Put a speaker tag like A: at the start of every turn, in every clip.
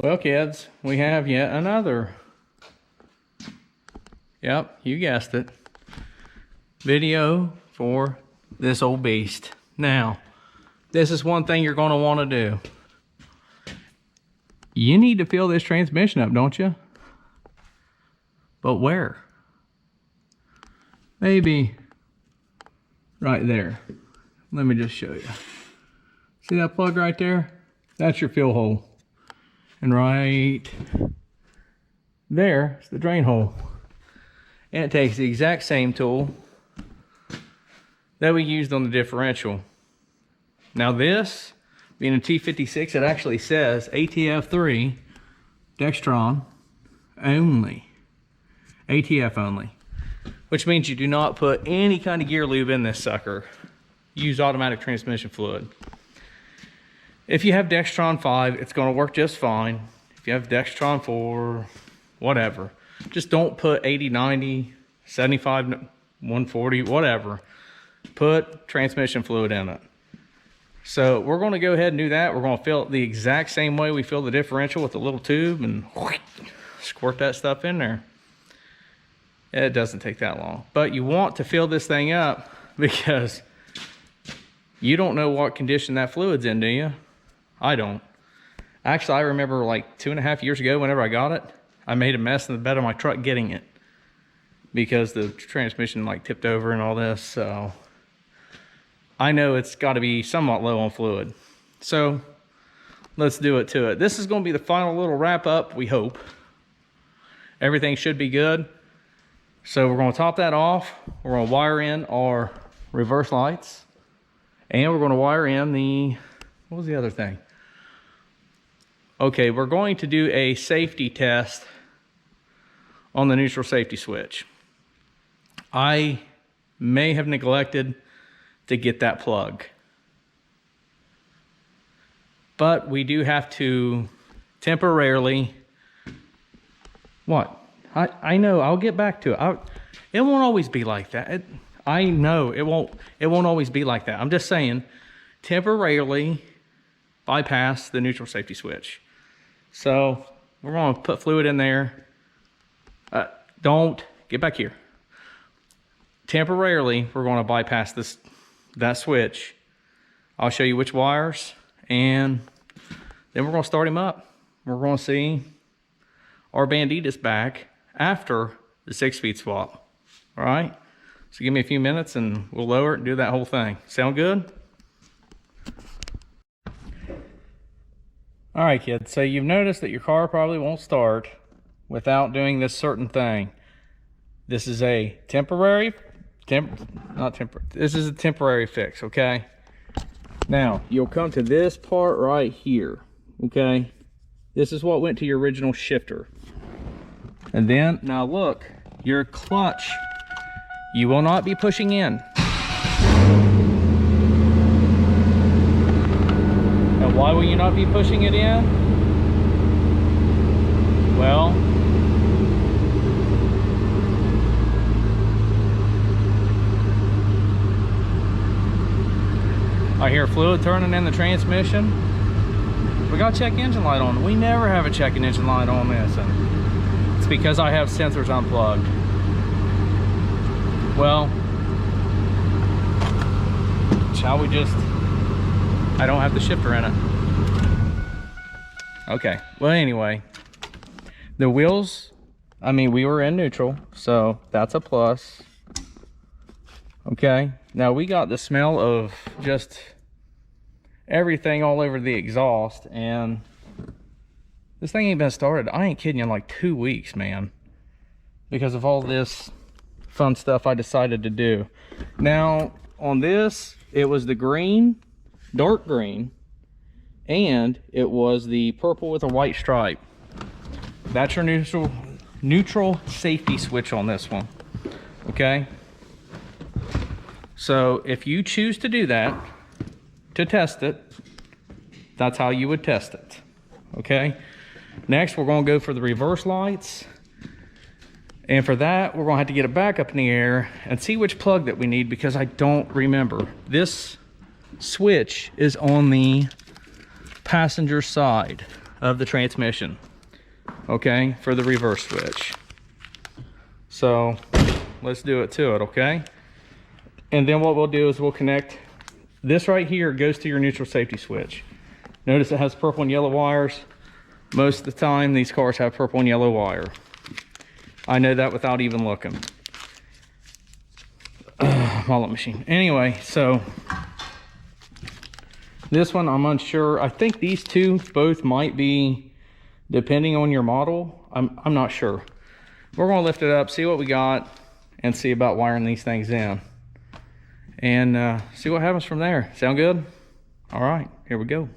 A: Well, kids, we have yet another, yep, you guessed it, video for this old beast. Now, this is one thing you're going to want to do. You need to fill this transmission up, don't you? But where? Maybe right there. Let me just show you. See that plug right there? That's your fill hole. And right there is the drain hole. And it takes the exact same tool that we used on the differential. Now this, being a T56, it actually says ATF3 Dextron only. ATF only. Which means you do not put any kind of gear lube in this sucker. Use automatic transmission fluid. If you have Dextron 5, it's going to work just fine. If you have Dextron 4, whatever. Just don't put 80, 90, 75, 140, whatever. Put transmission fluid in it. So we're going to go ahead and do that. We're going to fill it the exact same way we fill the differential with a little tube and squirt that stuff in there. It doesn't take that long. But you want to fill this thing up because you don't know what condition that fluid's in, do you? I don't. Actually, I remember like 2.5 years ago, whenever I got it, I made a mess in the bed of my truck getting it because the transmission like tipped over and all this. So I know it's got to be somewhat low on fluid. So let's do it to it. This is going to be the final little wrap up, we hope. Everything should be good. So we're going to top that off. We're going to wire in our reverse lights. And we're going to wire in the, what was the other thing? Okay, we're going to do a safety test on the neutral safety switch. I may have neglected to get that plug. But we do have to temporarily, what? I know, I'll get back to it. It won't always be like that. I know it won't always be like that. I'm just saying, temporarily bypass the neutral safety switch. So we're going to put fluid in there. Don't get back here. Temporarily, we're going to bypass that switch. I'll show you which wires, and then we're going to start him up. We're going to see our Banditas back after the 6-speed swap. All right. So give me a few minutes and we'll lower it and do that whole thing. Sound good? All right, kids. So you've noticed that your car probably won't start without doing this certain thing. This is a temporary, this is a temporary fix, okay? Now, you'll come to this part right here, okay? This is what went to your original shifter. And then, now look, your clutch, you will not be pushing in. And why will you not be pushing it in? Well, I hear fluid turning in the transmission. We got check engine light on. We never have a check engine light on this, and it's because I have sensors unplugged. Well, shall we just, I don't have the shifter in it. Okay, well anyway, the wheels, I mean, we were in neutral, so that's a plus. Okay, now we got the smell of just everything all over the exhaust, and this thing ain't been started, I ain't kidding you, in like 2 weeks, man, because of all this fun stuff I decided to do. Now on this, it was the green, dark green, and it was the purple with a white stripe. That's your neutral safety switch on this one. Okay, so if you choose to do that to test it, that's how you would test it. Okay, next we're going to go for the reverse lights. And for that, we're going to have to get it back up in the air and see which plug that we need, because I don't remember. This switch is on the passenger side. of the transmission, okay, for the reverse switch. So let's do it to it, okay? And then what we'll do is we'll connect this right here. Goes to your neutral safety switch. Notice it has purple and yellow wires. Most of the time these cars have purple and yellow wire. I know that without even looking. Wallet machine. Anyway, so this one I'm unsure. I think these two both might be, depending on your model. I'm not sure. We're gonna lift it up, see what we got, and see about wiring these things in, and see what happens from there. Sound good? All right, here we go.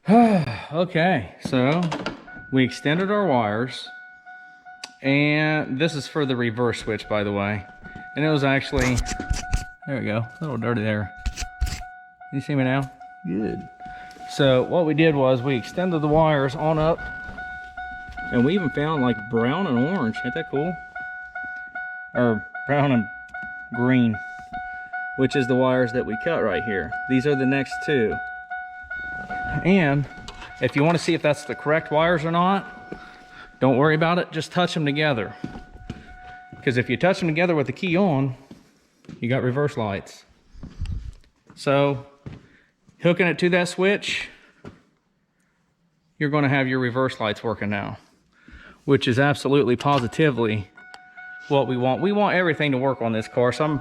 A: Okay, so we extended our wires, and this is for the reverse switch, by the way. And it was actually, there we go, a little dirty there. You see me now? Good. So what we did was we extended the wires on up, and we even found like brown and orange. Ain't that cool? Or brown and green, which is the wires that we cut right here. These are the next two. And if you want to see if that's the correct wires or not, don't worry about it, just touch them together. Because if you touch them together with the key on, you got reverse lights. So hooking it to that switch, you're going to have your reverse lights working now, which is absolutely positively what we want. We want everything to work on this car, so I'm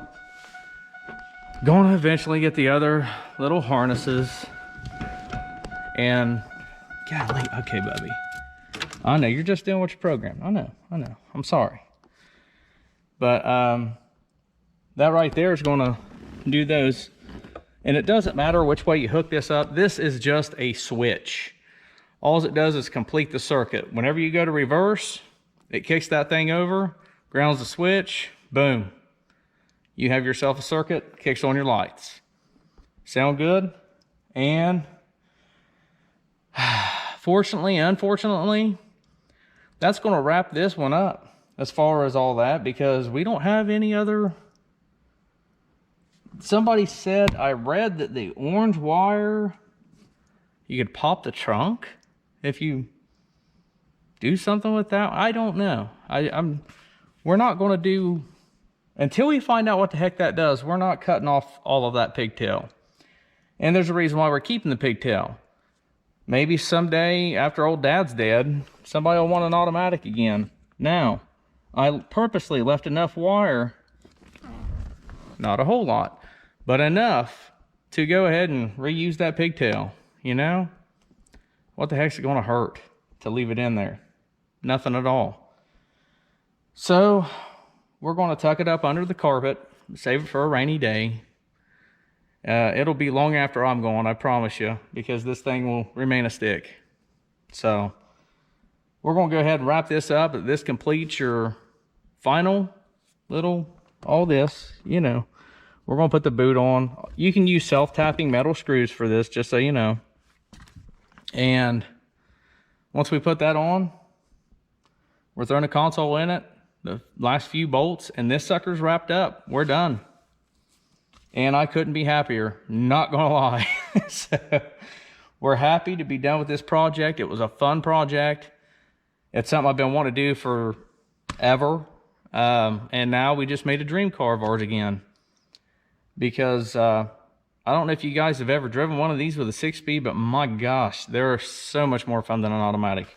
A: going to eventually get the other little harnesses. And golly, okay, Bubby, I know you're just doing what you programmed. I know, I'm sorry. But that right there is going to do those. And it doesn't matter which way you hook this up. This is just a switch. All it does is complete the circuit. Whenever you go to reverse, it kicks that thing over, grounds the switch, boom. You have yourself a circuit, kicks on your lights. Sound good? And fortunately, unfortunately, that's going to wrap this one up as far as all that, because we don't have any other. Somebody said, I read that the orange wire, you could pop the trunk if you do something with that. I don't know. We're not going to do, until we find out what the heck that does, we're not cutting off all of that pigtail. And there's a reason why we're keeping the pigtail. Maybe someday after old dad's dead, somebody will want an automatic again. Now, I purposely left enough wire, not a whole lot, but enough to go ahead and reuse that pigtail. You know, what the heck's it going to hurt to leave it in there? Nothing at all. So we're going to tuck it up under the carpet, save it for a rainy day. It'll be long after I'm gone, I promise you, because this thing will remain a stick. So we're going to go ahead and wrap this up. This completes your final little, all this, you know. We're going to put the boot on. You can use self-tapping metal screws for this, just so you know. And once we put that on, we're throwing a console in it, the last few bolts, and this sucker's wrapped up. We're done. And I couldn't be happier, not gonna lie. So we're happy to be done with this project. It was a fun project. It's something I've been wanting to do forever. And now we just made a dream car of ours again. Because I don't know if you guys have ever driven one of these with a 6-speed, but my gosh, they're so much more fun than an automatic.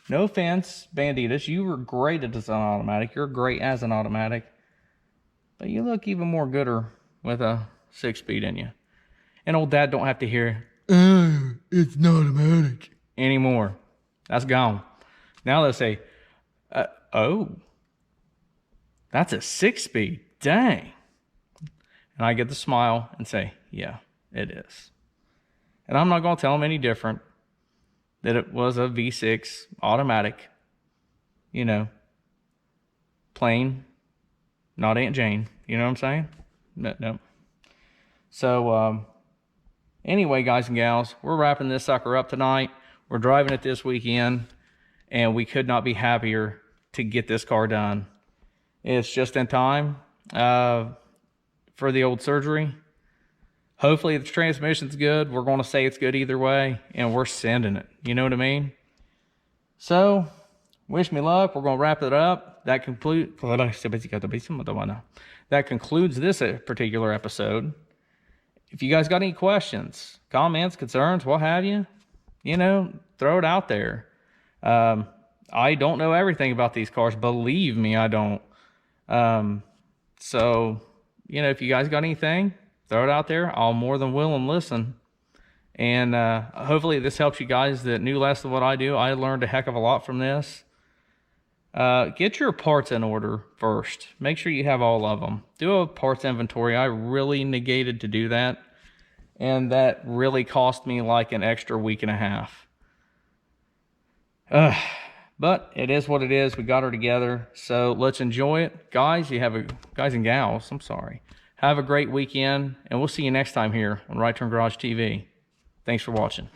A: No offense, Banditas, you were great as an automatic. You're great as an automatic. But you look even more gooder with a 6-speed in you. And old dad don't have to hear, it's not automatic anymore. That's gone. Now let's say, oh, that's a 6-speed, dang. And I get the smile and say, yeah, it is. And I'm not going to tell them any different, that it was a V6 automatic, you know, plain, not Aunt Jane. You know what I'm saying? No. So, anyway, guys and gals, we're wrapping this sucker up tonight. We're driving it this weekend, and we could not be happier to get this car done. It's just in time for the old surgery. Hopefully the transmission's good. We're going to say it's good either way, and we're sending it. You know what I mean? So, wish me luck. We're going to wrap it up. That concludes this particular episode. If you guys got any questions, comments, concerns, what have you, you know, throw it out there. I don't know everything about these cars. Believe me, I don't. So, you know, if you guys got anything, throw it out there. I'll more than will and listen. And hopefully this helps you guys that knew less than what I do. I learned a heck of a lot from this. Get your parts in order first. Make sure you have all of them. Do a parts inventory. I really negated to do that. And that really cost me like an extra week and a half. But it is what it is. We got her together. So let's enjoy it. Guys, guys and gals, I'm sorry. Have a great weekend. And we'll see you next time here on Right Turn Garage TV. Thanks for watching.